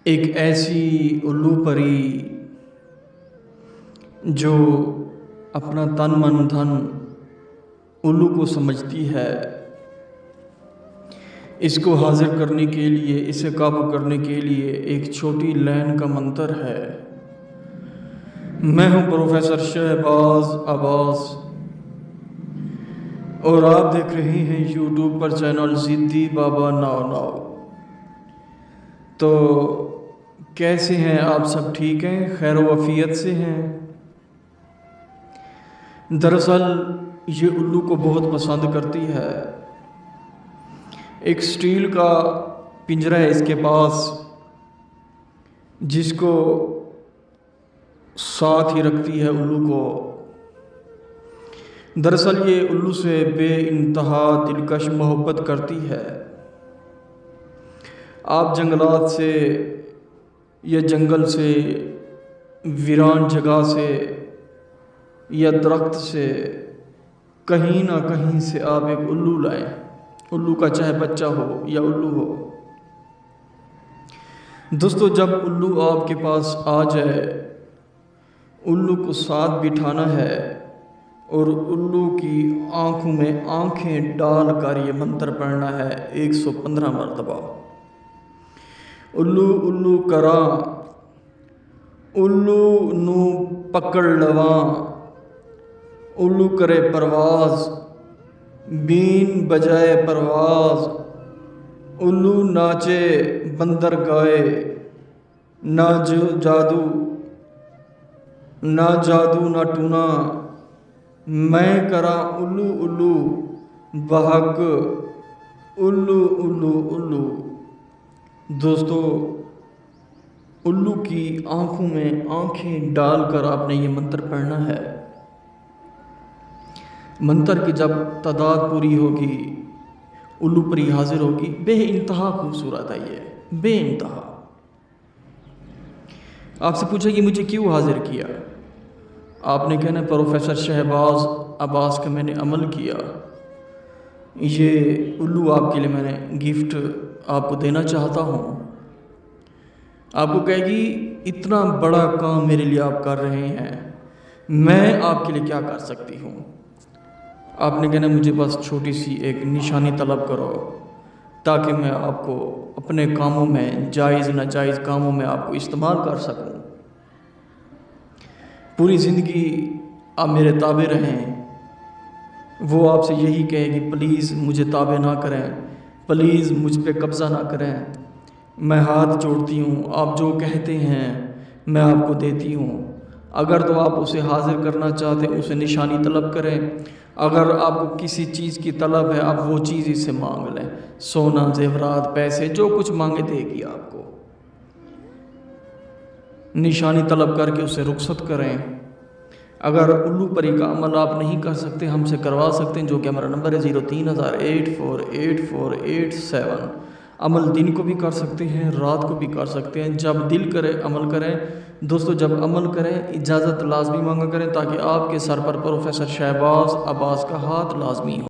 एक ऐसी उल्लू परी जो अपना तन मन धन उल्लू को समझती है, इसको हाजिर करने के लिए, इसे काबू करने के लिए एक छोटी लाइन का मंत्र है। मैं हूं प्रोफेसर शहबाज अब्बास और आप देख रहे हैं यूट्यूब पर चैनल ज़िद्दी बाबा नाव नाव। तो कैसे हैं आप सब? ठीक हैं, खैर वफ़ियत से हैं? दरअसल ये उल्लू को बहुत पसंद करती है। एक स्टील का पिंजरा है इसके पास, जिसको साथ ही रखती है उल्लू को। दरअसल ये उल्लू से बेइंतहा दिलकश मोहब्बत करती है। आप जंगलात से या जंगल से, वीरान जगह से या दरख्त से, कहीं ना कहीं से आप एक उल्लू लाएं। उल्लू का चाहे बच्चा हो या उल्लू हो। दोस्तों, जब उल्लू आपके पास आ जाए, उल्लू को साथ बिठाना है और उल्लू की आंखों में आंखें डालकर ये मंत्र पढ़ना है 115 मरतबा। उल्लू उल्लू करा, उल्लू नू पकड़ लवा, उल्लू करे परवाज, बीन बजाए परवाज, उल्लू नाचे बंदर गाए, ना जादू ना टूना, मैं करा उल्लू उल्लू बहक, उल्लू उल्लू उल्लू। दोस्तों, उल्लू की आंखों में आंखें डालकर आपने ये मंत्र पढ़ना है। मंत्र की जब तादाद पूरी होगी, उल्लू परी हाजिर होगी। बेइंतहा खूबसूरत है ये, बेइंतहा। आपसे पूछेगी मुझे क्यों हाजिर किया? आपने कहना प्रोफेसर शहबाज अब्बास का मैंने अमल किया, ये उल्लू आपके लिए मैंने गिफ्ट आपको देना चाहता हूँ। आपको कहेगी इतना बड़ा काम मेरे लिए आप कर रहे हैं, मैं आपके लिए क्या कर सकती हूँ? आपने कहना मुझे बस छोटी सी एक निशानी तलब करो, ताकि मैं आपको अपने कामों में, जायज़ नाजायज़ कामों में आपको इस्तेमाल कर सकूं। पूरी ज़िंदगी आप मेरे ताबे रहें। वो आपसे यही कहेगी प्लीज़ मुझे ताबे ना करें, प्लीज़ मुझ पे कब्ज़ा ना करें। मैं हाथ जोड़ती हूँ, आप जो कहते हैं मैं आपको देती हूँ। अगर तो आप उसे हाजिर करना चाहते हैं, उसे निशानी तलब करें। अगर आपको किसी चीज़ की तलब है, आप वो चीज़ इससे मांग लें। सोना, जेवरात, पैसे, जो कुछ मांगे देगी आपको। निशानी तलब करके उसे रुखसत करें। अगर उल्लू परी का अमल आप नहीं कर सकते, हमसे करवा सकते हैं, जो कि हमारा नंबर है 03,084,84,87। अमल दिन को भी कर सकते हैं, रात को भी कर सकते हैं, जब दिल करे अमल करें। दोस्तों, जब अमल करें इजाज़त लाजमी मांगा करें, ताकि आपके सर पर प्रोफेसर शहबाज अब्बास का हाथ लाजमी हो।